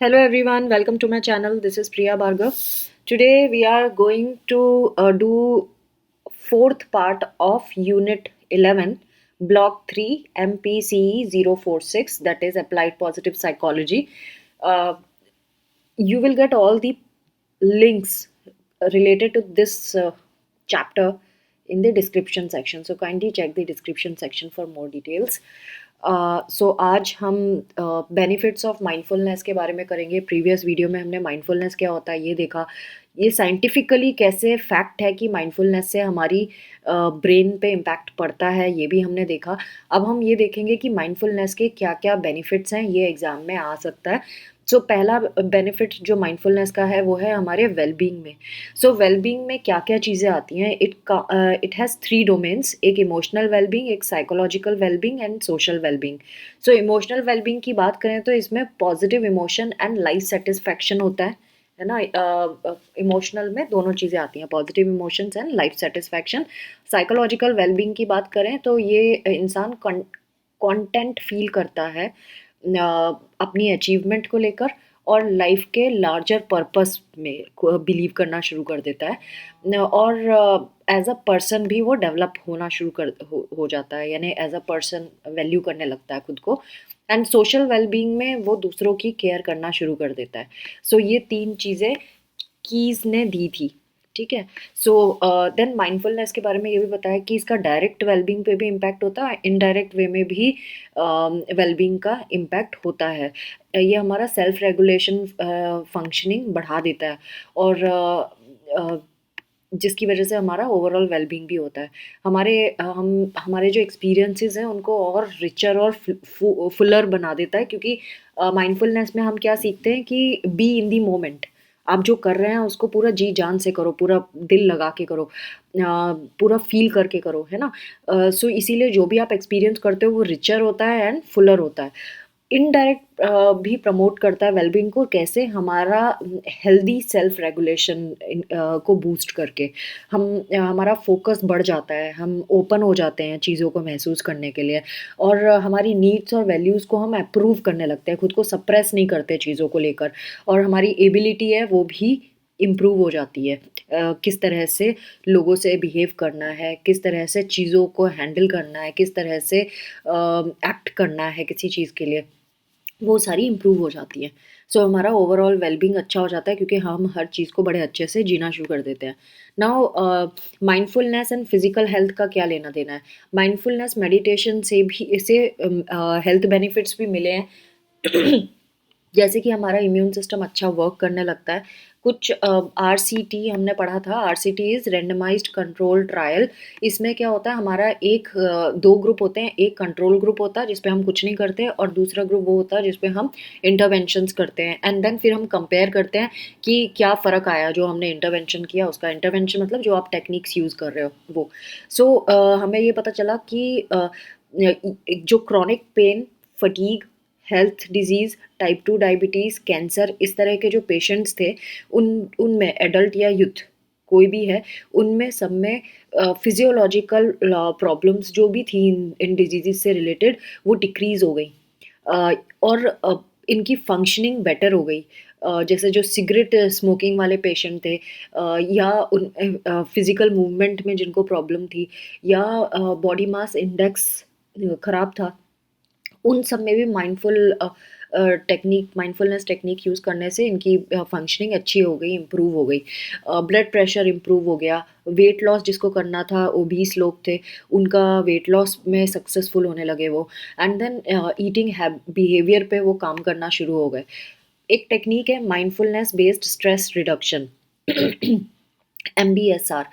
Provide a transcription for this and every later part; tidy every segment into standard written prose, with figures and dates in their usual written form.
Hello everyone, welcome to my channel. This is Priya Bhargav. Today we are going to do fourth part of Unit 11, Block 3, MPCE 046, that is Applied Positive Psychology. Uh, you will get all the links related to this chapter in the description section, so kindly check the description section for more details. सो आज हम benefits of mindfulness के बारे में करेंगे. Previous video में हमने mindfulness क्या होता है ये देखा. ये साइंटिफिकली कैसे फैक्ट है कि माइंडफुलनेस से हमारी ब्रेन पे इम्पैक्ट पड़ता है ये भी हमने देखा. अब हम ये देखेंगे कि माइंडफुलनेस के क्या क्या बेनिफिट्स हैं, ये एग्ज़ाम में आ सकता है. सो पहला बेनिफिट जो माइंडफुलनेस का है वो है हमारे वेलबींग में. सो वेलबींग में क्या क्या चीज़ें आती हैं. इट हैज़ थ्री डोमेन्स, एक इमोशनल वेलबींग, एक psychological wellbeing and social wellbeing. So emotional wellbeing की बात करें तो इसमें positive emotion and life satisfaction होता है ना. इमोशनल में दोनों चीज़ें आती हैं, positive emotions and life satisfaction. Psychological wellbeing की बात करें तो ये इंसान कंटेंट फील करता है अपनी अचीवमेंट को लेकर और लाइफ के लार्जर पर्पस में बिलीव करना शुरू कर देता है. और एज अ पर्सन भी वो डेवलप होना शुरू हो जाता है, यानी एज अ पर्सन वैल्यू करने लगता है खुद को. एंड सोशल वेलबींग में वो दूसरों की केयर करना शुरू कर देता है. सो ये तीन चीज़ें कीज़ ने दी थी. ठीक है. सो देन माइंडफुलनेस के बारे में ये भी बताया कि इसका डायरेक्ट वेलबींग पे भी इम्पैक्ट होता है, इनडायरेक्ट वे में भी वेलबींग का इम्पैक्ट होता है. ये हमारा सेल्फ रेगुलेशन फंक्शनिंग बढ़ा देता है और जिसकी वजह से हमारा ओवरऑल वेलबींग भी होता है. हमारे जो एक्सपीरियंसेस हैं उनको और रिचर और फुलर बना देता है, क्योंकि माइंडफुलनेस में हम क्या सीखते हैं कि बी इन दी मोमेंट. आप जो कर रहे हैं उसको पूरा जी जान से करो, पूरा दिल लगा के करो, पूरा फील करके करो, है ना. सो इसीलिए जो भी आप एक्सपीरियंस करते हो वो रिचर होता है एंड फुलर होता है. इनडायरेक्ट भी प्रमोट करता है वेलबींग को. कैसे? हमारा हेल्दी सेल्फ रेगुलेशन को बूस्ट करके हमारा फोकस बढ़ जाता है, हम ओपन हो जाते हैं चीज़ों को महसूस करने के लिए, और हमारी नीड्स और वैल्यूज़ को हम अप्रूव करने लगते हैं, खुद को सप्रेस नहीं करते चीज़ों को लेकर. और हमारी एबिलिटी है वो भी इम्प्रूव हो जाती है. किस तरह से लोगों से बिहेव करना है, किस तरह से चीज़ों को हैंडल करना है, किस तरह से एक्ट करना है किसी चीज़ के लिए, वो सारी इम्प्रूव हो जाती है. सो हमारा ओवरऑल वेलबींग अच्छा हो जाता है क्योंकि हम हर चीज़ को बड़े अच्छे से जीना शुरू कर देते हैं. Now mindfulness and physical health का क्या लेना देना है. माइंडफुलनेस मेडिटेशन से भी इसे हेल्थ बेनिफिट्स भी मिले हैं. जैसे कि हमारा इम्यून सिस्टम अच्छा वर्क करने लगता है. कुछ आरसीटी हमने पढ़ा था. RCT is randomized control trial. इसमें क्या होता है, हमारा दो ग्रुप होते हैं. एक कंट्रोल ग्रुप होता है जिसपे हम कुछ नहीं करते, और दूसरा ग्रुप वो होता है जिसपे हम इंटरवेंशंस करते हैं. एंड देन फिर हम कंपेयर करते हैं कि क्या फ़र्क आया जो हमने इंटरवेंशन किया उसका. इंटरवेंशन मतलब जो आप टेक्निक्स यूज़ कर रहे हो वो. सो हमें ये पता चला कि जो chronic pain, fatigue, health disease, type 2 diabetes, cancer, इस तरह के जो पेशेंट्स थे उनमें एडल्ट या यूथ कोई भी है, उनमें सब में फिजियोलॉजिकल प्रॉब्लम्स जो भी थी इन डिजीज़ से रिलेटेड वो डिक्रीज़ हो गई. और इनकी फंक्शनिंग बेटर हो गई. जैसे जो सिगरेट स्मोकिंग वाले पेशेंट थे, या उन फिज़िकल मूवमेंट में जिनको प्रॉब्लम थी, या बॉडी मास इंडेक्स ख़राब था, उन सब में भी माइंडफुलनेस टेक्निक यूज़ करने से इनकी फंक्शनिंग अच्छी हो गई, इम्प्रूव हो गई. ब्लड प्रेशर इम्प्रूव हो गया. वेट लॉस जिसको करना था, ओबीस लोग थे, उनका वेट लॉस में सक्सेसफुल होने लगे वो. एंड देन ईटिंग बिहेवियर पे वो काम करना शुरू हो गए. एक टेक्निक है mindfulness based stress reduction, MBSR.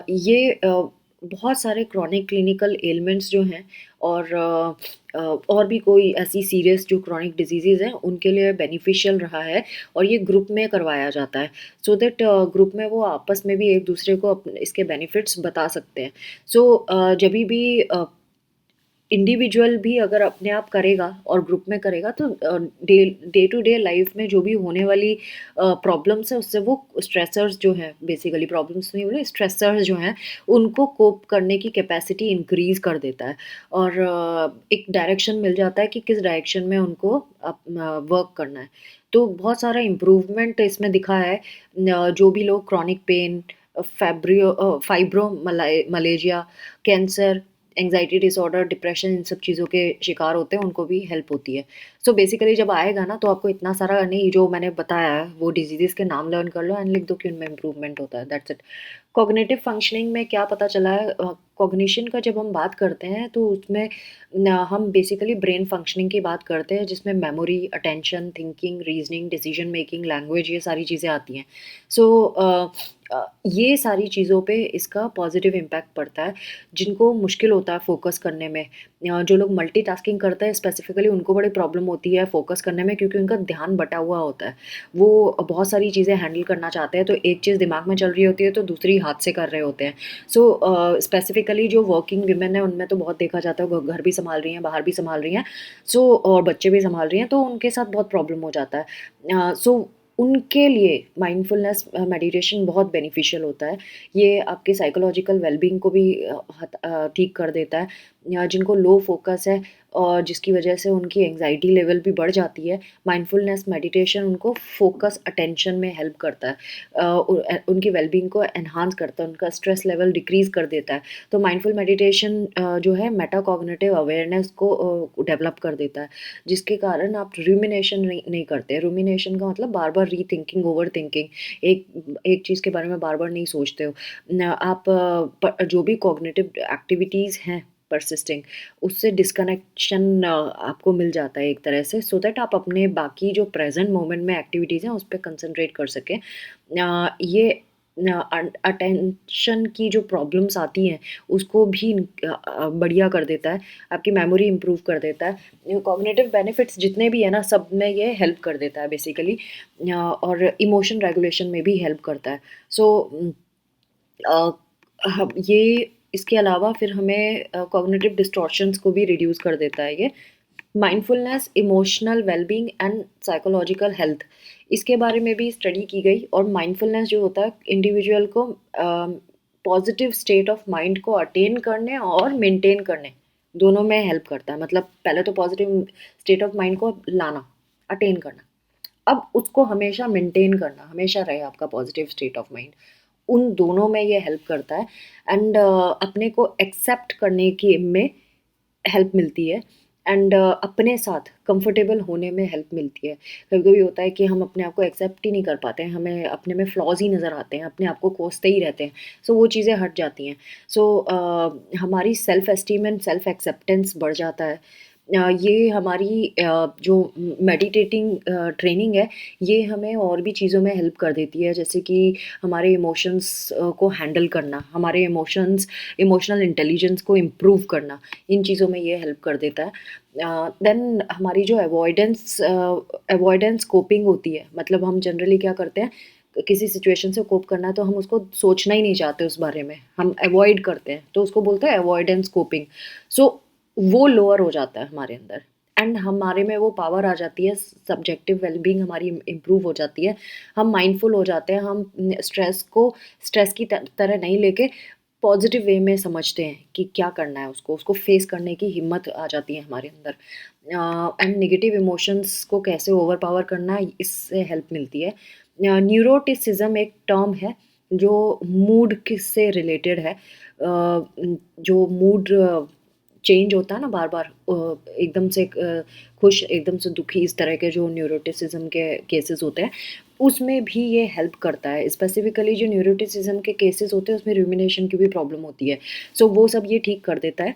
ये बहुत सारे क्रॉनिक क्लिनिकल एलिमेंट्स जो हैं, और भी कोई ऐसी सीरियस जो क्रॉनिक डिजीज़ेज़ हैं उनके लिए बेनिफिशियल रहा है, और ये ग्रुप में करवाया जाता है सो दैट ग्रुप में वो आपस में भी एक दूसरे को इसके बेनिफिट्स बता सकते हैं. सो जभी भी इंडिविजुअल भी अगर अपने आप करेगा और ग्रुप में करेगा तो डे टू डे लाइफ में जो भी होने वाली प्रॉब्लम्स है उससे वो स्ट्रेसर्स जो हैं, बेसिकली प्रॉब्लम्स नहीं बोले, स्ट्रेसर्स जो हैं उनको कोप करने की कैपेसिटी इंक्रीज कर देता है। और एक डायरेक्शन मिल जाता है कि किस डायरेक्शन में उनको वर्क करना है। तो बहुत सारा इम्प्रूवमेंट इसमें दिखा है। जो भी लोग chronic pain, fibromyalgia, cancer, anxiety disorder, depression, इन सब चीज़ों के शिकार होते हैं उनको भी हेल्प होती है। सो बेसिकली जब आएगा ना तो आपको इतना सारा नहीं, जो मैंने बताया है वो डिजीज़ के नाम लर्न कर लो एंड लिख दो कि उनमें इम्प्रूवमेंट होता है, दैट्स इट। कॉग्निटिव फंक्शनिंग में क्या पता चला है, कॉग्निशन का जब हम बात करते हैं तो उसमें हम बेसिकली ब्रेन फंक्शनिंग की बात करते हैं, जिसमें memory, attention, thinking, reasoning, decision making, language, ये सारी चीज़ें आती हैं। सो ये सारी चीज़ों पे इसका पॉजिटिव इम्पैक्ट पड़ता है। जिनको मुश्किल होता है फोकस करने में, जो लोग मल्टीटास्किंग करते हैं स्पेसिफिकली उनको बड़ी प्रॉब्लम होती है फोकस करने में, क्योंकि उनका ध्यान बटा हुआ होता है। वो बहुत सारी चीज़ें हैंडल करना चाहते हैं, तो एक चीज़ दिमाग में चल रही होती है तो दूसरी हाथ से कर रहे होते हैं। सो स्पेसिफिकली जो वर्किंग वीमेन है उनमें तो बहुत देखा जाता है, वो घर भी संभाल रही हैं, बाहर भी संभाल रही हैं, सो और बच्चे भी संभाल रही हैं, तो उनके साथ बहुत प्रॉब्लम हो जाता है। सो उनके लिए माइंडफुलनेस मेडिटेशन बहुत बेनिफिशियल होता है। ये आपके साइकोलॉजिकल वेलबींग को भी ठीक कर देता है। जिनको लो फोकस है और जिसकी वजह से उनकी एंग्जाइटी लेवल भी बढ़ जाती है, माइंडफुलनेस मेडिटेशन उनको फोकस अटेंशन में हेल्प करता है। उनकी वेलबींग को एनहांस करता है, उनका स्ट्रेस लेवल डिक्रीज कर देता है। तो माइंडफुल मेडिटेशन जो है मेटाकॉग्निटिव अवेयरनेस को डेवलप कर देता है, जिसके कारण आप रूमिनेशन नहीं करते। रूमिनेशन का मतलब बार बार रीथिंकिंग, ओवर थिंकिंग, एक एक चीज़ के बारे में बार बार नहीं सोचते हो। आप जो भी कॉग्निटिव एक्टिविटीज़ हैं परसिस्टिंग, उससे डिस्कनेक्शन आपको मिल जाता है एक तरह से, सो दैट आप अपने बाकी जो प्रेजेंट मोमेंट में एक्टिविटीज़ हैं उस पर कंसंट्रेट कर सकें। ये अटेंशन की जो प्रॉब्लम्स आती हैं उसको भी बढ़िया कर देता है, आपकी मेमोरी इंप्रूव कर देता है। कॉग्निटिव बेनिफिट्स जितने भी है ना, सब में ये हेल्प कर देता है बेसिकली। और इमोशन रेगुलेशन में भी हेल्प करता है। सो ये इसके अलावा फिर हमें कॉग्निटिव डिस्टॉर्शंस को भी रिड्यूस कर देता है ये। Mindfulness, emotional wellbeing and psychological health, इसके बारे में भी स्टडी की गई। और माइंडफुलनेस जो होता है इंडिविजुअल को पॉजिटिव स्टेट ऑफ माइंड को अटेन करने और मेंटेन करने दोनों में हेल्प करता है। मतलब पहले तो पॉजिटिव स्टेट ऑफ माइंड को लाना, अटेन करना, अब उसको हमेशा मेंटेन करना, हमेशा रहे आपका पॉजिटिव स्टेट ऑफ माइंड, उन दोनों में ये हेल्प करता है। एंड अपने को एक्सेप्ट करने की में हेल्प मिलती है। एंड अपने साथ कंफर्टेबल होने में हेल्प मिलती है। कभी कभी होता है कि हम अपने आप को एक्सेप्ट ही नहीं कर पाते हैं, हमें अपने में फ्लॉज ही नज़र आते हैं, अपने आप को कोसते ही रहते हैं। सो वो चीज़ें हट जाती हैं। सो हमारी self esteem and self acceptance बढ़ जाता है। ये हमारी जो मेडिटेटिंग ट्रेनिंग है, ये हमें और भी चीज़ों में हेल्प कर देती है, जैसे कि हमारे इमोशंस को हैंडल करना, हमारे इमोशनल इंटेलिजेंस को इम्प्रूव करना, इन चीज़ों में ये हेल्प कर देता है। देन हमारी जो अवॉइडेंस कोपिंग होती है, मतलब हम जनरली क्या करते हैं, किसी सिचुएशन से कोप करना है तो हम उसको सोचना ही नहीं चाहते उस बारे में, हम अवॉइड करते हैं, तो उसको बोलते हैं अवॉइडेंस कोपिंग। सो वो लोअर हो जाता है हमारे अंदर, एंड हमारे में वो पावर आ जाती है, सब्जेक्टिव वेलबींग हमारी इम्प्रूव हो जाती है। हम माइंडफुल हो जाते हैं, हम स्ट्रेस की तरह नहीं लेके पॉजिटिव वे में समझते हैं कि क्या करना है, उसको उसको फेस करने की हिम्मत आ जाती है हमारे अंदर। एंड नेगेटिव इमोशंस को कैसे ओवर पावर करना है, इससे हेल्प मिलती है। न्यूरोटिसिज्म एक टर्म है जो मूड से रिलेटेड है। जो मूड चेंज होता है ना बार बार, एकदम से खुश, एकदम से दुखी, इस तरह के जो न्यूरोटिसिज्म के केसेस होते हैं उसमें भी ये हेल्प करता है। स्पेसिफिकली जो न्यूरोटिसिज्म के केसेस होते हैं उसमें रूमिनेशन की भी प्रॉब्लम होती है, सो वो सब ये ठीक कर देता है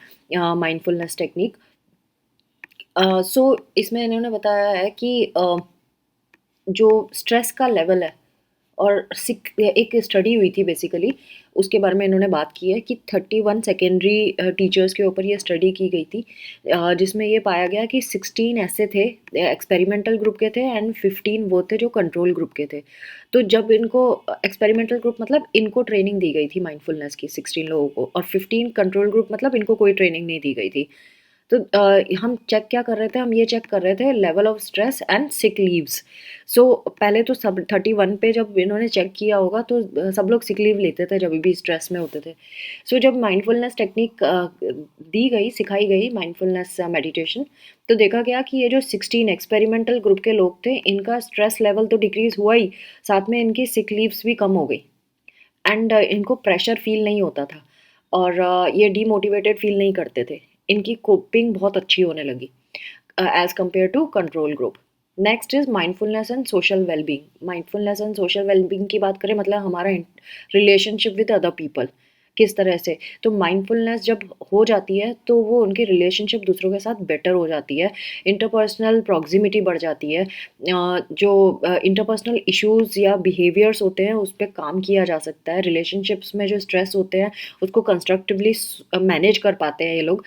माइंडफुलनेस टेक्निक। सो इसमें इन्होंने बताया है कि जो स्ट्रेस का लेवल है, और एक स्टडी हुई थी बेसिकली, उसके बारे में इन्होंने बात की है कि 31 सेकेंडरी टीचर्स के ऊपर ये स्टडी की गई थी, जिसमें ये पाया गया कि 16 ऐसे थे एक्सपेरिमेंटल ग्रुप के थे एंड 15 वो थे जो कंट्रोल ग्रुप के थे। तो जब इनको एक्सपेरिमेंटल ग्रुप मतलब इनको ट्रेनिंग दी गई थी माइंडफुलनेस की 16 लोगों को, और 15 कंट्रोल ग्रुप मतलब इनको कोई ट्रेनिंग नहीं दी गई थी। तो हम चेक क्या कर रहे थे, हम ये चेक कर रहे थे level of stress and sick leaves. So पहले तो सब 31 पे जब इन्होंने चेक किया होगा तो सब लोग सिक लीव लेते थे जब भी स्ट्रेस में होते थे। सो जब माइंडफुलनेस टेक्निक दी गई, सिखाई गई माइंडफुलनेस मेडिटेशन, तो देखा गया कि ये जो 16 एक्सपेरिमेंटल ग्रुप के लोग थे, इनका स्ट्रेस लेवल तो डिक्रीज हुआ ही, साथ में इनकी सिक लीव्स भी कम हो गई एंड इनको प्रेशर फील नहीं होता था और ये डीमोटिवेटेड फील नहीं करते थे। इनकी कोपिंग बहुत अच्छी होने लगी as compare to control group. Next is mindfulness and social wellbeing. Mindfulness and social wellbeing की बात करें, मतलब हमारा रिलेशनशिप विद अदर पीपल किस तरह से। तो माइंडफुलनेस जब हो जाती है तो वो उनकी रिलेशनशिप दूसरों के साथ बेटर हो जाती है, इंटरपर्सनल प्रॉक्सिमिटी बढ़ जाती है, जो इंटरपर्सनल इश्यूज या बिहेवियर्स होते हैं उस पर काम किया जा सकता है, रिलेशनशिप्स में जो स्ट्रेस होते हैं उसको कंस्ट्रक्टिवली मैनेज कर पाते हैं ये लोग,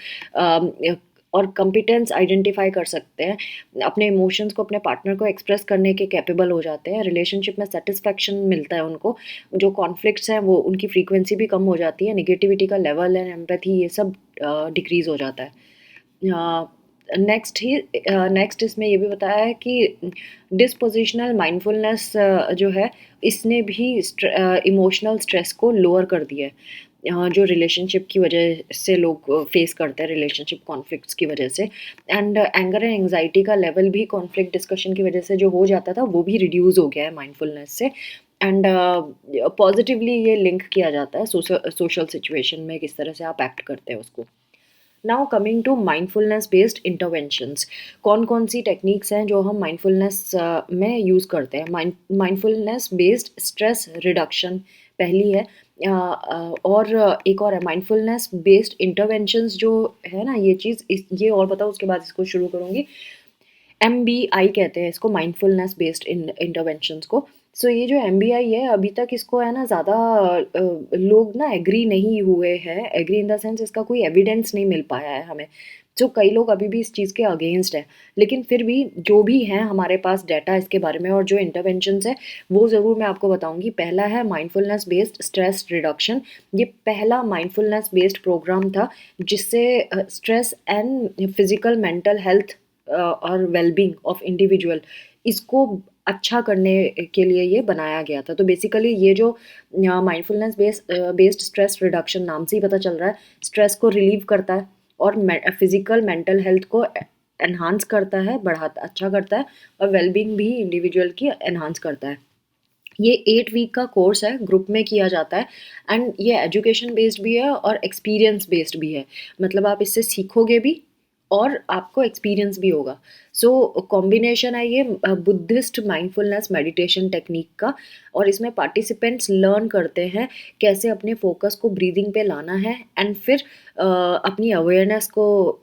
और कॉम्पिटेंस आइडेंटिफाई कर सकते हैं, अपने इमोशंस को अपने पार्टनर को एक्सप्रेस करने के कैपेबल हो जाते हैं, रिलेशनशिप में सेटिस्फैक्शन मिलता है उनको, जो कॉन्फ्लिक्ट्स हैं वो उनकी फ्रीक्वेंसी भी कम हो जाती है, निगेटिविटी का लेवल एंड एम्पैथी ये सब डिक्रीज हो जाता है। नेक्स्ट इसमें ये भी बताया है कि डिस्पोजिशनल माइंडफुलनेस जो है, इसने भी इमोशनल स्ट्रेस को लोअर कर दिया है, जो रिलेशनशिप की वजह से लोग फेस करते हैं, रिलेशनशिप कॉन्फ्लिक्ट्स की वजह से। एंड एंगर एंड एंग्जाइटी का लेवल भी कॉन्फ्लिक्ट डिस्कशन की वजह से जो हो जाता था वो भी रिड्यूस हो गया है माइंडफुलनेस से। एंड पॉजिटिवली ये लिंक किया जाता है सोशल सिचुएशन में, किस तरह से आप एक्ट करते हैं उसको। Now coming to mindfulness based interventions, कौन कौन सी टेक्निक्स हैं जो हम माइंडफुलनेस में यूज़ करते हैं। माइंडफुलनेस बेस्ड स्ट्रेस रिडक्शन पहली है, और एक और है माइंडफुलनेस बेस्ड इंटरवेंशंस जो है ना, ये चीज़ ये और बताओ, उसके बाद इसको शुरू करूँगी। MBI कहते हैं इसको, माइंडफुलनेस बेस्ड इंटरवेंशंस को। सो ये जो MBI है, अभी तक इसको है ना ज़्यादा लोग ना एग्री नहीं हुए हैं, एग्री इन द सेंस इसका कोई एविडेंस नहीं मिल पाया है हमें। जो कई लोग अभी भी इस चीज़ के अगेंस्ट है, लेकिन फिर भी जो भी है हमारे पास डाटा इसके बारे में और जो इंटरवेंशंस है वो ज़रूर मैं आपको बताऊंगी। पहला है माइंडफुलनेस बेस्ड स्ट्रेस रिडक्शन। ये पहला माइंडफुलनेस बेस्ड प्रोग्राम था जिससे stress and physical mental health और वेलबींग ऑफ इंडिविजुअल, इसको अच्छा करने के लिए ये बनाया गया था। तो बेसिकली ये जो माइंडफुलनेस बेस्ड स्ट्रेस रिडक्शन, नाम से ही पता चल रहा है, स्ट्रेस को रिलीव करता है और फिजिकल मेंटल हेल्थ को एनहांस करता है, बढ़ाता, अच्छा करता है, और वेलबींग भी इंडिविजुअल की एनहांस करता है। ये 8 वीक का कोर्स है, ग्रुप में किया जाता है, एंड ये एजुकेशन बेस्ड भी है और एक्सपीरियंस बेस्ड भी है। मतलब आप इससे सीखोगे भी और आपको एक्सपीरियंस भी होगा। सो कॉम्बिनेशन है ये बुद्धिस्ट माइंडफुलनेस मेडिटेशन टेक्निक का, और इसमें पार्टिसिपेंट्स लर्न करते हैं कैसे अपने फोकस को ब्रीदिंग पे लाना है, एंड फिर अपनी अवेयरनेस को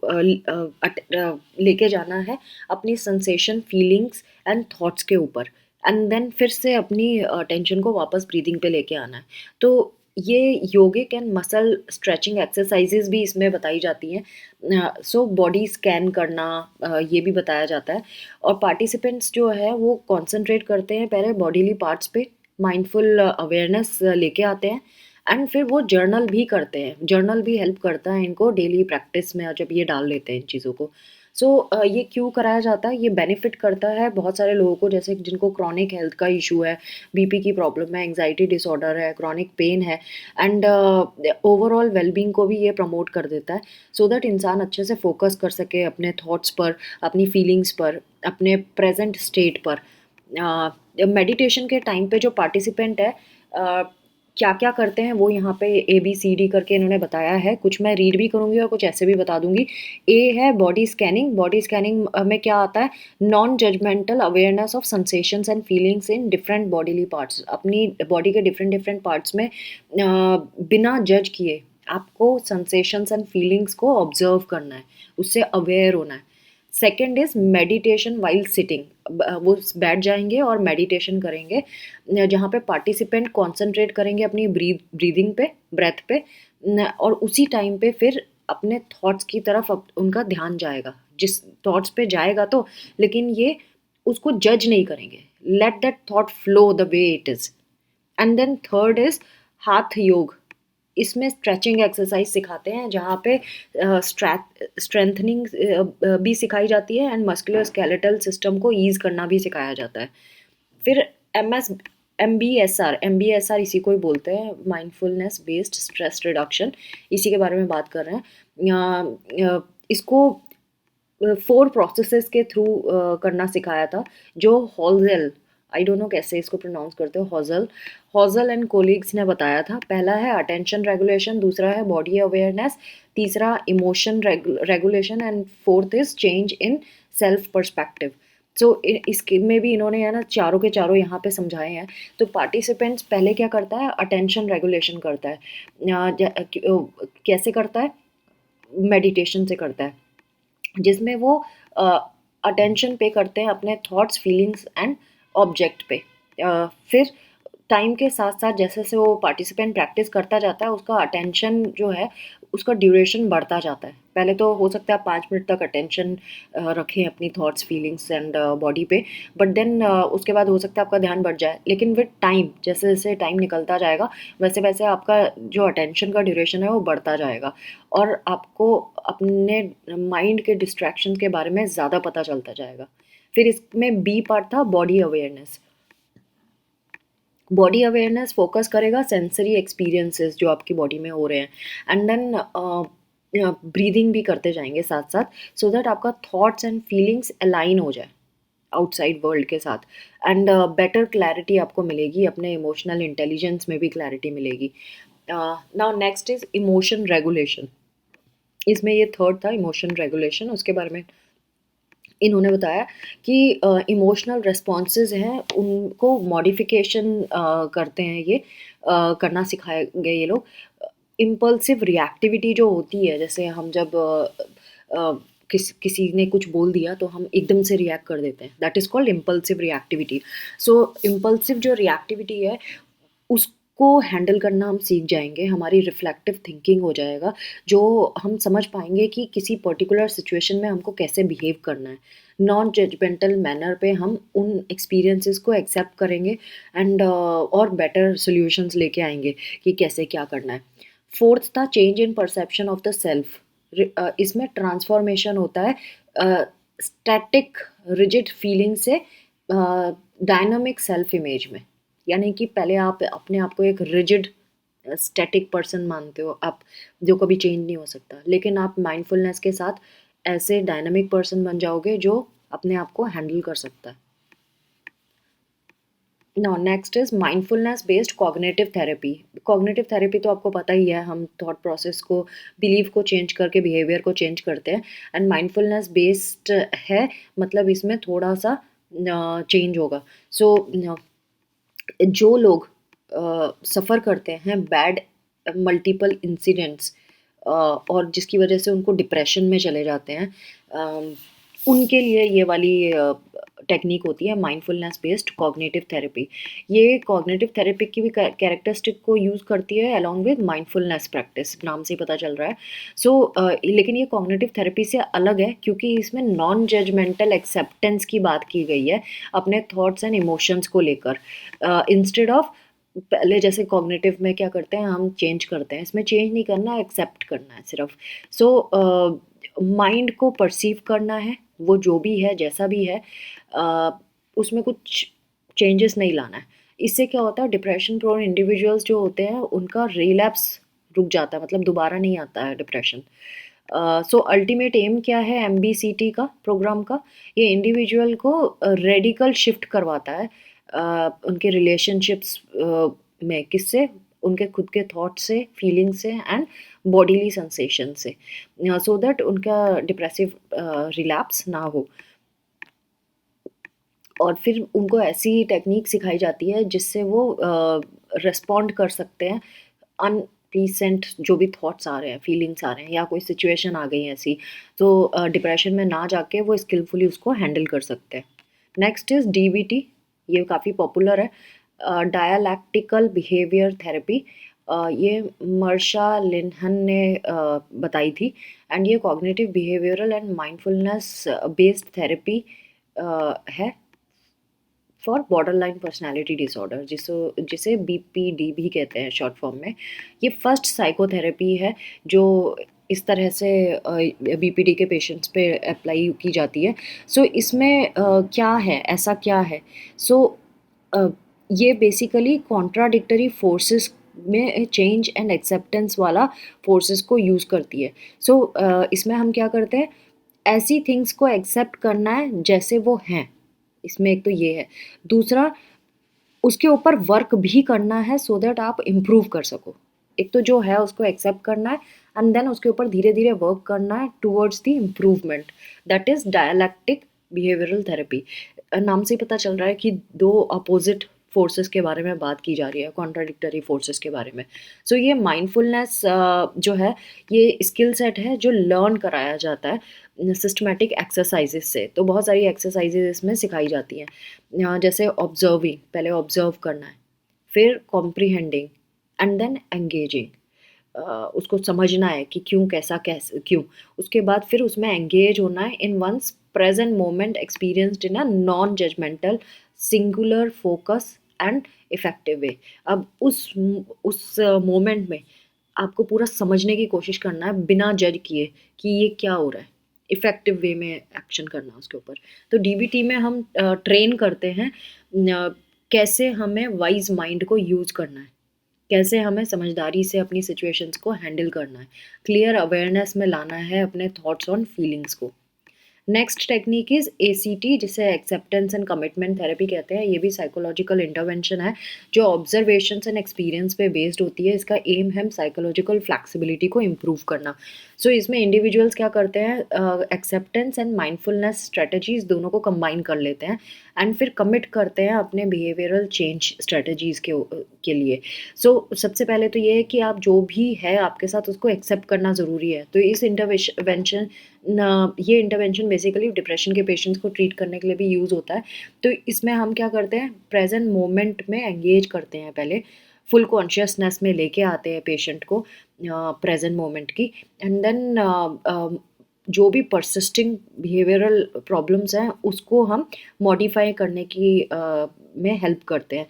लेके जाना है अपनी सेंसेशन, फीलिंग्स एंड थॉट्स के ऊपर, एंड देन फिर से अपनी टेंशन को वापस ब्रीदिंग पे लेके आना है। तो ये योगिक एंड मसल स्ट्रेचिंग एक्सरसाइजेज भी इसमें बताई जाती हैं। सो बॉडी स्कैन करना ये भी बताया जाता है, और पार्टिसिपेंट्स जो है वो कंसंट्रेट करते हैं पहले बॉडीली पार्ट्स पे, माइंडफुल अवेयरनेस लेके आते हैं, एंड फिर वो जर्नल भी करते हैं। जर्नल भी हेल्प करता है इनको डेली प्रैक्टिस में, और जब ये डाल लेते हैं इन चीज़ों को। सो ये क्यों कराया जाता है, ये बेनिफिट करता है बहुत सारे लोगों को, जैसे जिनको क्रॉनिक हेल्थ का इशू है, बीपी की प्रॉब्लम है, एंग्जाइटी डिसऑर्डर है, क्रॉनिक पेन है, एंड ओवरऑल वेलबींग को भी ये प्रमोट कर देता है, सो दैट इंसान अच्छे से फोकस कर सके अपने थॉट्स पर, अपनी फीलिंग्स पर, अपने प्रेजेंट स्टेट पर। मेडिटेशन के टाइम पे जो पार्टिसिपेंट है क्या क्या करते हैं वो यहाँ पे ABCD करके इन्होंने बताया है, कुछ मैं रीड भी करूँगी और कुछ ऐसे भी बता दूंगी। ए है बॉडी स्कैनिंग। बॉडी स्कैनिंग में क्या आता है, non judgmental awareness of sensations and feelings in different bodily parts. अपनी बॉडी के डिफरेंट डिफरेंट पार्ट्स में बिना जज किए आपको सेंसेशंस एंड फीलिंग्स को ऑब्जर्व करना है, उससे अवेयर होना है। Second is meditation while sitting. वो बैठ जाएंगे और मेडिटेशन करेंगे, जहाँ पे पार्टिसिपेंट कॉन्सेंट्रेट करेंगे अपनी ब्रीदिंग पे, ब्रेथ पे, और उसी टाइम पे फिर अपने थॉट्स की तरफ उनका ध्यान जाएगा, जिस थॉट्स पे जाएगा तो, लेकिन ये उसको जज नहीं करेंगे, let that thought flow the way it is. And then third is hatha yoga. इसमें स्ट्रेचिंग एक्सरसाइज सिखाते हैं जहाँ पे स्ट्रेंथनिंग भी सिखाई जाती है एंड मस्कुलर स्केलेटल सिस्टम को ईज़ करना भी सिखाया जाता है। फिर एम बी एस आर इसी को ही बोलते हैं, माइंडफुलनेस बेस्ड स्ट्रेस रिडक्शन, इसी के बारे में बात कर रहे हैं। इसको 4 प्रोसेसेस के थ्रू करना सिखाया था, जो हॉज़ेल, आई डोंट नो कैसे इसको प्रोनाउंस करते हो, हॉज़ल एंड कोलीग्स ने बताया था। पहला है अटेंशन रेगुलेशन, दूसरा है बॉडी अवेयरनेस, तीसरा emotion regulation and fourth is change in self perspective. So इसके में भी इन्होंने है ना चारों के चारों यहाँ पे समझाए हैं। तो पार्टिसिपेंट्स पहले क्या करता है, अटेंशन रेगुलेशन करता है। कैसे करता है, मेडिटेशन से करता है, जिसमें वो अटेंशन पे करते हैं अपने थॉट्स, फीलिंग्स एंड ऑब्जेक्ट पे। फिर टाइम के साथ साथ जैसे जैसे वो पार्टिसिपेंट प्रैक्टिस करता जाता है, उसका अटेंशन जो है उसका ड्यूरेशन बढ़ता जाता है। पहले तो हो सकता है 5 मिनट तक अटेंशन रखें अपनी थॉट्स, फीलिंग्स एंड बॉडी पे, बट देन उसके बाद हो सकता है आपका ध्यान बढ़ जाए। लेकिन विद टाइम, जैसे जैसे टाइम निकलता जाएगा, वैसे वैसे आपका जो अटेंशन का ड्यूरेशन है वो बढ़ता जाएगा और आपको अपने माइंड के डिस्ट्रैक्शन के बारे में ज़्यादा पता चलता जाएगा। फिर इसमें बी पार्ट था body awareness. Body awareness focus करेगा सेंसरी एक्सपीरियंसेस जो आपकी बॉडी में हो रहे हैं, एंड देन ब्रीदिंग भी करते जाएंगे साथ साथ, सो दैट आपका थॉट्स एंड फीलिंग्स अलाइन हो जाए आउटसाइड वर्ल्ड के साथ, एंड बेटर क्लैरिटी आपको मिलेगी, अपने इमोशनल इंटेलिजेंस में भी क्लैरिटी मिलेगी। Now next is emotion regulation. इसमें ये थर्ड था, इमोशन रेगुलेशन। उसके बारे में इन्होंने बताया कि इमोशनल रिस्पॉन्सेज हैं उनको मॉडिफिकेशन करते हैं, ये करना सिखाएंगे ये लोग। इम्पल्सिव रिएक्टिविटी जो होती है, जैसे हम जब किसी ने कुछ बोल दिया तो हम एकदम से रिएक्ट कर देते हैं, that is called impulsive reactivity. So impulsive जो रिएक्टिविटी है उसको हैंडल करना हम सीख जाएंगे, हमारी रिफ्लेक्टिव थिंकिंग हो जाएगा, जो हम समझ पाएंगे कि किसी पर्टिकुलर सिचुएशन में हमको कैसे बिहेव करना है। नॉन जजमेंटल मैनर पे हम उन एक्सपीरियंसेस को एक्सेप्ट करेंगे एंड और बेटर सॉल्यूशंस लेके आएंगे कि कैसे क्या करना है। फोर्थ था change in perception of the self. इसमें ट्रांसफॉर्मेशन होता है स्टैटिक रिजिड फीलिंग से डायनामिक सेल्फ इमेज में। यानी कि पहले आप अपने आप को एक रिजिड स्टैटिक पर्सन मानते हो आप, जो कभी चेंज नहीं हो सकता, लेकिन आप माइंडफुलनेस के साथ ऐसे डायनामिक पर्सन बन जाओगे जो अपने आप को हैंडल कर सकता है। Now next is mindfulness based cognitive therapy. Cognitive therapy तो आपको पता ही है, हम थॉट प्रोसेस को, बिलीव को चेंज करके बिहेवियर को चेंज करते हैं, एंड माइंडफुलनेस बेस्ड है, मतलब इसमें थोड़ा सा चेंज होगा। सो जो लोग सफ़र करते हैं बैड मल्टीपल इंसिडेंट्स और जिसकी वजह से उनको डिप्रेशन में चले जाते हैं, उनके लिए ये वाली टेक्निक होती है माइंडफुलनेस बेस्ड कॉग्निटिव थेरेपी। ये कॉग्निटिव थेरेपी की भी कैरेक्टरिस्टिक को यूज़ करती है अलॉन्ग विद माइंडफुलनेस प्रैक्टिस, नाम से ही पता चल रहा है। सो लेकिन ये कॉग्निटिव थेरेपी से अलग है क्योंकि इसमें नॉन जजमेंटल एक्सेप्टेंस की बात की गई है अपने थॉट्स एंड इमोशंस को लेकर, इंस्टेड ऑफ पहले जैसे कॉग्निटिव में क्या करते हैं हम चेंज करते हैं, इसमें चेंज नहीं करना, एक्सेप्ट करना है सिर्फ। सो माइंड को परसीव करना है, वो जो भी है जैसा भी है, उसमें कुछ चेंजेस नहीं लाना है। इससे क्या होता है, डिप्रेशन प्रोन इंडिविजुअल्स जो होते हैं उनका रिलैप्स रुक जाता है, मतलब दोबारा नहीं आता है डिप्रेशन। सो अल्टीमेट एम क्या है MBCT का प्रोग्राम का, ये इंडिविजुअल को रेडिकल शिफ्ट करवाता है उनके रिलेशनशिप्स में, किससे, उनके खुद के थॉट से, फीलिंग से एंड बॉडीली सेंसेशन से, सो दैट उनका डिप्रेसिव रिलैप्स ना हो। और फिर उनको ऐसी टेक्निक सिखाई जाती है जिससे वो रिस्पॉन्ड कर सकते हैं अनप्लीसेंट जो भी थॉट्स आ रहे हैं, फीलिंग्स आ रहे हैं, या कोई सिचुएशन आ गई है ऐसी, तो डिप्रेशन में ना जाके वो स्किलफुली उसको हैंडल कर सकते हैं। नेक्स्ट इज़ DBT, ये काफ़ी पॉपुलर है, डायलैक्टिकल बिहेवियर थेरेपी। ये मर्शा लिन्हन ने बताई थी, एंड ये cognitive behavioural and mindfulness based therapy है फॉर बॉर्डरलाइन पर्सनालिटी डिसऑर्डर, जिसे बीपीडी भी कहते हैं शॉर्ट फॉर्म में। ये फर्स्ट साइकोथेरेपी है जो इस तरह से बीपीडी के पेशेंट्स पे अप्लाई की जाती है। सो इसमें क्या है, ऐसा क्या है? सो ये बेसिकली कॉन्ट्राडिक्टरी फोर्सेस में चेंज एंड एक्सेप्टेंस वाला फोर्सेस को यूज़ करती है। सो इसमें हम क्या करते हैं, ऐसी थिंग्स को एक्सेप्ट करना है जैसे वो हैं। इसमें एक तो ये है। दूसरा, उसके ऊपर वर्क भी करना है सो दैट आप इम्प्रूव कर सको। एक तो जो है उसको एक्सेप्ट करना है एंड देन उसके ऊपर धीरे धीरे वर्क करना है towards the improvement. That is dialectic behavioural therapy. नाम से ही पता चल रहा है कि दो अपोजिट फोर्सेस के बारे में बात की जा रही है, कॉन्ट्राडिक्टरी फोर्सेस के बारे में। सो ये माइंडफुलनेस जो है, ये स्किल सेट है जो लर्न कराया जाता है सिस्टमेटिक एक्सरसाइजेस से। तो बहुत सारी एक्सरसाइजेज इसमें सिखाई जाती हैं, जैसे ऑब्जर्विंग, पहले ऑब्जर्व करना है, फिर कॉम्प्रीहेंडिंग एंड देन एंगेजिंग। उसको समझना है कि क्यों, कैसा, कैसे, क्यों। उसके बाद फिर उसमें एंगेज होना है in one's present moment experienced in a non judgmental singular focus and effective way. अब उस मोमेंट में आपको पूरा समझने की कोशिश करना है बिना जज किए कि ये क्या हो रहा है, इफेक्टिव वे में एक्शन करना उसके ऊपर। तो डीबीटी में हम ट्रेन करते हैं कैसे हमें वाइज माइंड को यूज करना है, कैसे हमें समझदारी से अपनी सिचुएशंस को हैंडल करना है, क्लियर अवेयरनेस में लाना है अपने थॉट्स ऑन फीलिंग्स को। नेक्स्ट टेक्निक इज एसीटी, जिसे एक्सेप्टेंस एंड कमिटमेंट थेरेपी कहते हैं। ये भी साइकोलॉजिकल इंटरवेंशन है जो ऑब्जर्वेशंस एंड एक्सपीरियंस पे बेस्ड होती है। इसका एम है साइकोलॉजिकल फ्लैक्सिबिलिटी को इम्प्रूव करना। सो इसमें इंडिविजुअल्स क्या करते हैं, एक्सेप्टेंस एंड माइंडफुलनेस स्ट्रेटजीज दोनों को कंबाइन कर लेते हैं एंड फिर कमिट करते हैं अपने बिहेवियरल चेंज स्ट्रेटजीज के लिए। सो सबसे पहले तो ये है कि आप जो भी है आपके साथ उसको एक्सेप्ट करना ज़रूरी है। तो इस ये इंटरवेंशन बेसिकली डिप्रेशन के पेशेंट्स को ट्रीट करने के लिए भी यूज़ होता है। तो इसमें हम क्या करते हैं, प्रेजेंट मोमेंट में एंगेज करते हैं, पहले फुल कॉन्शियसनेस में लेके आते हैं पेशेंट को प्रेजेंट मोमेंट की, एंड देन जो भी परसिस्टिंग बिहेवियरल प्रॉब्लम्स हैं उसको हम मॉडिफाई करने की में हेल्प करते हैं।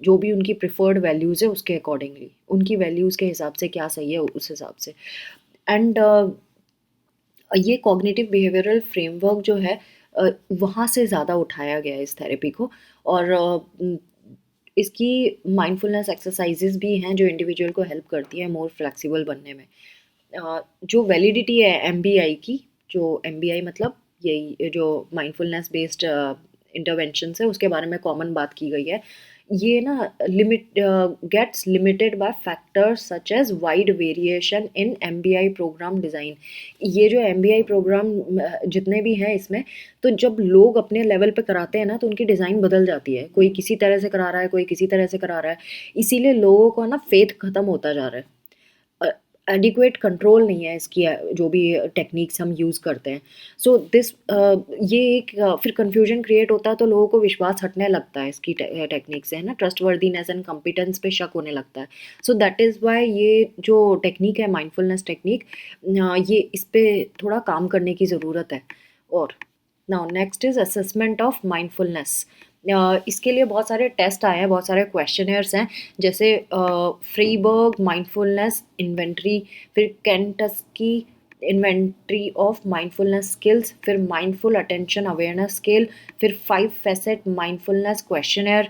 जो भी उनकी प्रिफर्ड वैल्यूज़ है उसके अकॉर्डिंगली, उनकी वैल्यूज़ के हिसाब से क्या सही है उस हिसाब से। एंड ये कॉग्निटिव बिहेवियरल फ्रेमवर्क जो है वहाँ से ज़्यादा उठाया गया है इस थेरेपी को। और इसकी माइंडफुलनेस एक्सरसाइजेस भी हैं जो इंडिविजुअल को हेल्प करती है मोर फ्लेक्सिबल बनने में। जो वैलिडिटी है एमबीआई की, जो एमबीआई मतलब यही जो माइंडफुलनेस बेस्ड इंटरवेंशंस है उसके बारे में कॉमन बात की गई है। ये ना gets limited by factors such as wide variation in MBI program design. ये जो एमबीआई प्रोग्राम जितने भी हैं इसमें, तो जब लोग अपने लेवल पे कराते हैं ना तो उनकी डिज़ाइन बदल जाती है। कोई किसी तरह से करा रहा है, कोई किसी तरह से करा रहा है, इसीलिए लोगों को ना फेथ ख़त्म होता जा रहा है। एडिक्वेट कंट्रोल नहीं है इसकी, जो भी टेक्निक्स हम यूज़ करते हैं। सो ये एक फिर कन्फ्यूजन क्रिएट होता है, तो लोगों को विश्वास हटने लगता है इसकी टेक्निक से, है ना, ट्रस्ट वर्दीनेस एंड कॉम्पिटेंस पे शक होने लगता है। सो दैट इज़ वाई ये जो टेक्निक है माइंडफुलनेस टेक्निक, ये इस पर थोड़ा काम करने की ज़रूरत है। और now next is assessment of mindfulness. इसके लिए बहुत सारे टेस्ट आए हैं, बहुत सारे क्वेश्चनर्स हैं, जैसे फ्रीबर्ग माइंडफुलनेस इन्वेंट्री, फिर Kentucky inventory of mindfulness skills, फिर माइंडफुल अटेंशन अवेयरनेस स्केल, फिर 5 facet mindfulness questionnaire.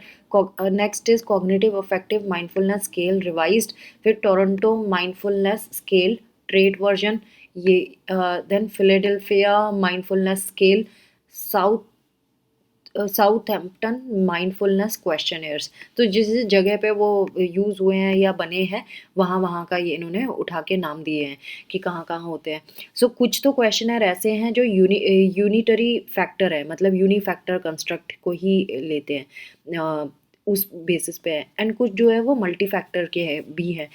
Next is cognitive affective mindfulness scale revised, फिर Toronto mindfulness scale trait version, ये then Philadelphia mindfulness scale, south Southampton mindfulness questionnaires. तो जिस जिस जगह पे वो यूज़ हुए हैं या बने हैं वहाँ वहाँ का ये इन्होंने उठा के नाम दिए हैं कि कहाँ कहाँ होते हैं। सो कुछ तो क्वेश्चनर ऐसे हैं जो यूनिटरी फैक्टर है, मतलब यूनी फैक्टर कंस्ट्रक्ट को ही लेते हैं, उस बेसिस पे है। एंड कुछ जो है वो मल्टी फैक्टर के है भी हैं।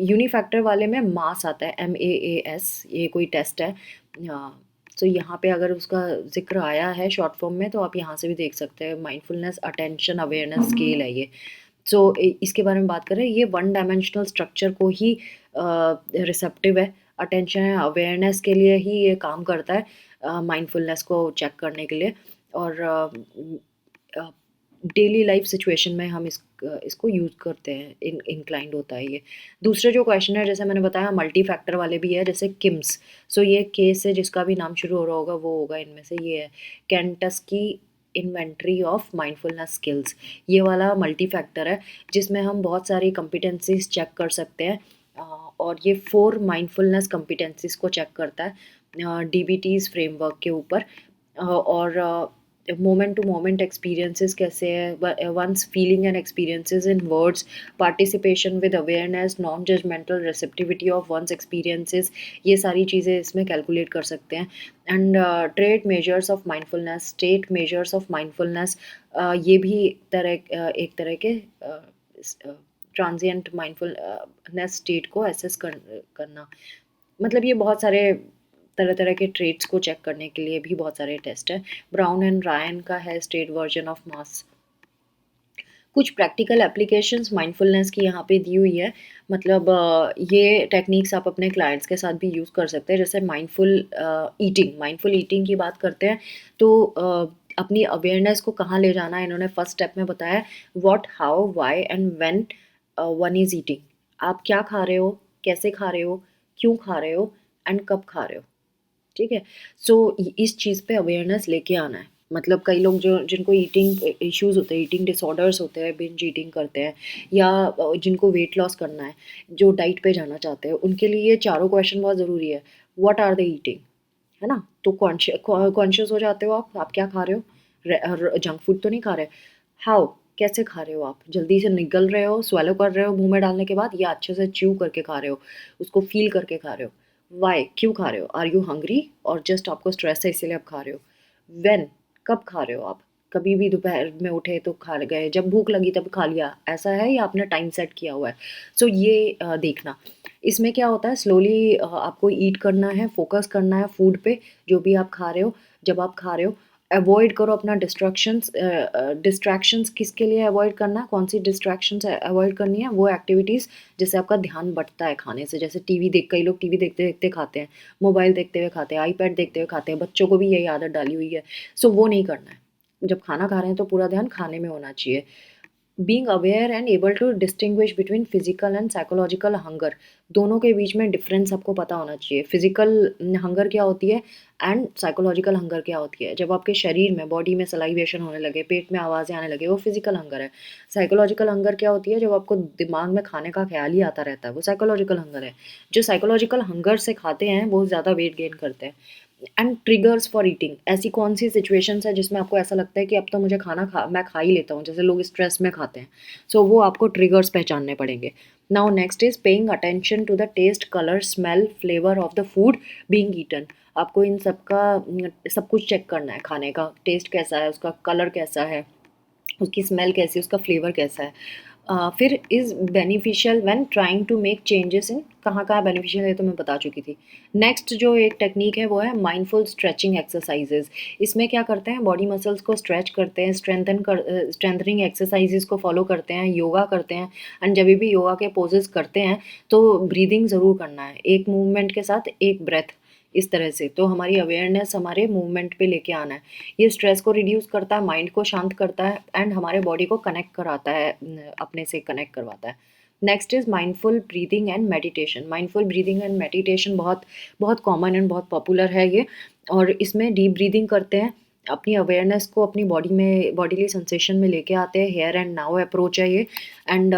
यूनी फैक्टर वाले में मास आता है, MAAS, ये कोई टेस्ट है। सो यहाँ पे अगर उसका ज़िक्र आया है शॉर्ट फॉर्म में तो आप यहाँ से भी देख सकते हैं, माइंडफुलनेस अटेंशन अवेयरनेस स्केल है ये। सो इसके बारे में बात करें, ये वन डायमेंशनल स्ट्रक्चर को ही रिसेप्टिव है, अटेंशन अवेयरनेस के लिए ही ये काम करता है माइंडफुलनेस को चेक करने के लिए। और डेली लाइफ सिचुएशन में हम इसको यूज़ करते हैं, इंक्लाइंड होता है ये। दूसरे जो क्वेश्चन है, जैसे मैंने बताया, मल्टी फैक्टर वाले भी है, जैसे किम्स। सो ये के से जिसका भी नाम शुरू हो रहा होगा वो होगा इनमें से, ये है केंटस्की इन्वेंट्री ऑफ माइंडफुलनेस स्किल्स। ये वाला मल्टी फैक्टर है जिसमें हम बहुत सारी कंपिटेंसीज चेक कर सकते हैं। और ये 4 माइंडफुलनेस कंपिटेंसीज को चेक करता है डीबीटीज फ्रेमवर्क के ऊपर। और मोमेंट टू मोमेंट एक्सपीरियंसेस कैसे है, one's feeling and experiences in words, participation with awareness, non judgmental receptivity of one's experiences, ये सारी चीज़ें इसमें कैलकुलेट कर सकते हैं। And trait measures of mindfulness, state measures of mindfulness, ये भी एक तरह के ट्रांजिएंट माइंडफुलनेस स्टेट को एसेस करना। मतलब ये बहुत सारे तरह तरह के ट्रेड्स को चेक करने के लिए भी बहुत सारे टेस्ट हैं। ब्राउन एंड रायन का है स्टेट वर्जन ऑफ मास। कुछ प्रैक्टिकल एप्लीकेशंस माइंडफुलनेस की यहाँ पे दी हुई है। मतलब ये टेक्निक्स आप अपने क्लाइंट्स के साथ भी यूज़ कर सकते हैं। जैसे माइंडफुल ईटिंग की बात करते हैं तो अपनी अवेयरनेस को कहाँ ले जाना है, इन्होंने फर्स्ट स्टेप में बताया, what, how, why and when one is eating. आप क्या खा रहे हो, कैसे खा रहे हो, क्यों खा रहे हो एंड कब खा रहे हो। ठीक है। सो इस चीज़ पे अवेयरनेस लेके आना है। मतलब कई लोग जो जिनको ईटिंग इश्यूज होते हैं, ईटिंग डिसऑर्डर्स होते हैं, बिंज ईटिंग करते हैं, या जिनको वेट लॉस करना है, जो डाइट पे जाना चाहते हैं, उनके लिए ये चारों क्वेश्चन बहुत ज़रूरी है। व्हाट आर द ईटिंग, है ना? तो कॉन्शियस हो जाते हो आप क्या खा रहे हो, जंक फूड तो नहीं खा रहे। हाउ, कैसे खा रहे हो आप, जल्दी से निगल रहे हो, स्वेलो कर रहे हो मुंह में डालने के बाद, या अच्छे से च्यू करके खा रहे हो, उसको फील करके खा रहे हो। वाई, क्यों खा रहे हो, आर यू हंग्री, और जस्ट आपको स्ट्रेस है इसीलिए आप खा रहे हो। वेन, कब खा रहे हो आप, कभी भी दोपहर में उठे तो खा गए, जब भूख लगी तब खा लिया, ऐसा है, या आपने टाइम सेट किया हुआ है। सो ये देखना। इसमें क्या होता है, स्लोली आपको ईट करना है, फोकस करना है फूड पे, जो भी आप खा रहे हो। जब आप खा रहे हो, अवॉइड करो अपना डिस्ट्रैक्शंस किसके लिए अवॉइड करना है, कौन सी डिस्ट्रैक्शंस अवॉइड करनी है, वो एक्टिविटीज़ जिससे आपका ध्यान बटता है खाने से। जैसे टीवी देख, कई लोग टीवी देखते देखते खाते हैं, मोबाइल देखते हुए खाते हैं, आईपैड देखते हुए खाते हैं, बच्चों को भी यही आदत डाली हुई है। सो वो नहीं करना है। जब खाना खा रहे हैं तो पूरा ध्यान खाने में होना चाहिए। Being aware and able to distinguish between physical and psychological hunger, दोनों के बीच में डिफरेंस आपको पता होना चाहिए। फिजिकल हंगर क्या होती है एंड साइकोलॉजिकल हंगर क्या होती है। जब आपके शरीर में, बॉडी में सलाइवेशन होने लगे, पेट में आवाज़ें आने लगे, वो फिजिकल हंगर है। साइकोलॉजिकल हंगर क्या होती है, जब आपको दिमाग में खाने का ख्याल ही आता रहता है, वो साइकोलॉजिकल हंगर है। जो साइकोलॉजिकल हंगर से खाते हैं वो ज़्यादा वेट गेन करते हैं। एंड ट्रिगर्स फॉर ईटिंग, ऐसी कौन सी सिचुएशंस है जिसमें आपको ऐसा लगता है कि अब तो मुझे मैं खा ही लेता हूँ, जैसे लोग स्ट्रेस में खाते हैं। सो वो आपको ट्रिगर्स पहचानने पड़ेंगे। Now next is paying attention to the taste, colour, smell, flavour of the food being eaten. आपको इन सब का सब कुछ चेक करना है। खाने का टेस्ट कैसा है, उसका कलर कैसा है, उसकी स्मेल कैसी है, उसका फ्लेवर कैसा है। फिर is beneficial when trying to make changes in, कहाँ कहाँ बेनिफिशियल है तो मैं बता चुकी थी। नेक्स्ट जो एक टेक्निक है वो है माइंडफुल स्ट्रेचिंग एक्सरसाइजेज। इसमें क्या करते हैं, बॉडी मसल्स को स्ट्रेच करते हैं, स्ट्रेंथनिंग एक्सरसाइजेज को फॉलो करते हैं, योगा करते हैं। एंड जब भी योगा के पोजेस करते हैं तो ब्रीदिंग ज़रूर करना है, एक मूवमेंट के साथ एक ब्रेथ, इस तरह से। तो हमारी अवेयरनेस हमारे मूवमेंट पे लेके आना है। ये स्ट्रेस को रिड्यूस करता है, माइंड को शांत करता है, एंड हमारे बॉडी को कनेक्ट कराता है, अपने से कनेक्ट करवाता है। Next is mindful breathing and meditation. Mindful breathing and meditation बहुत बहुत कॉमन एंड बहुत पॉपुलर है ये। और इसमें डीप ब्रीदिंग करते हैं, अपनी अवेयरनेस को अपनी बॉडीली सेंसेशन में लेके आते हैं। हेयर एंड नाउ अप्रोच है ये। एंड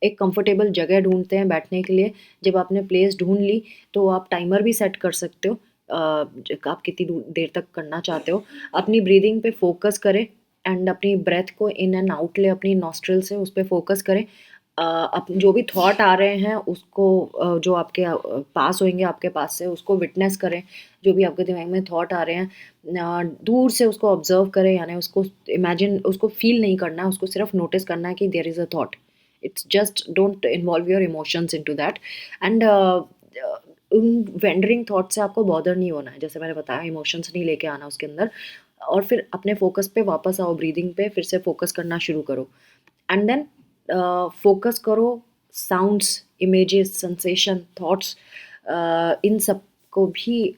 एक कंफर्टेबल जगह ढूंढते हैं बैठने के लिए। जब आपने प्लेस ढूंढ ली तो आप टाइमर भी सेट कर सकते हो, आप कितनी देर तक करना चाहते हो। अपनी ब्रीदिंग पे फोकस करें एंड अपनी ब्रेथ को इन एंड आउट ले, अपनी नॉस्ट्रल से उस पर फोकस करें। जो भी थॉट आ रहे हैं उसको जो आपके पास होंगे, आपके पास से उसको विटनेस करें। जो भी आपके दिमाग में थॉट आ रहे हैं, दूर से उसको ऑब्जर्व करें, यानी उसको इमेजिन, उसको फील नहीं करना है, उसको सिर्फ नोटिस करना है कि there is a thought. It's just don't involve your emotions into that. And उन वेंडरिंग थॉट से आपको बॉदर नहीं होना है, जैसे मैंने बताया, इमोशंस नहीं लेके आना उसके अंदर। और फिर अपने फोकस पे वापस आओ, ब्रीदिंग पे फिर से फोकस करना शुरू करो। एंड देन फोकस करो साउंड्स, इमेजेस, सेंसेशन, थॉट्स, इन सब को भी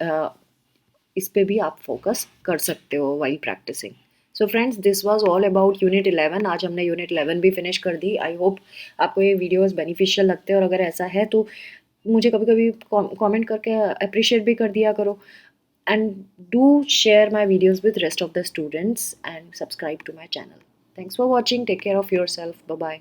इस पे भी आप फोकस कर सकते हो while practising. So friends, this was all about unit 11। आज हमने यूनिट 11 भी फिनिश कर दी। आई होप आपको ये वीडियोस बेनिफिशियल लगते हैं, और अगर ऐसा है तो मुझे कभी-कभी कमेंट करके अप्रिशिएट भी कर दिया करो। And do share my videos with rest of the students and subscribe to my channel. Thanks for watching. Take care of yourself. Bye bye.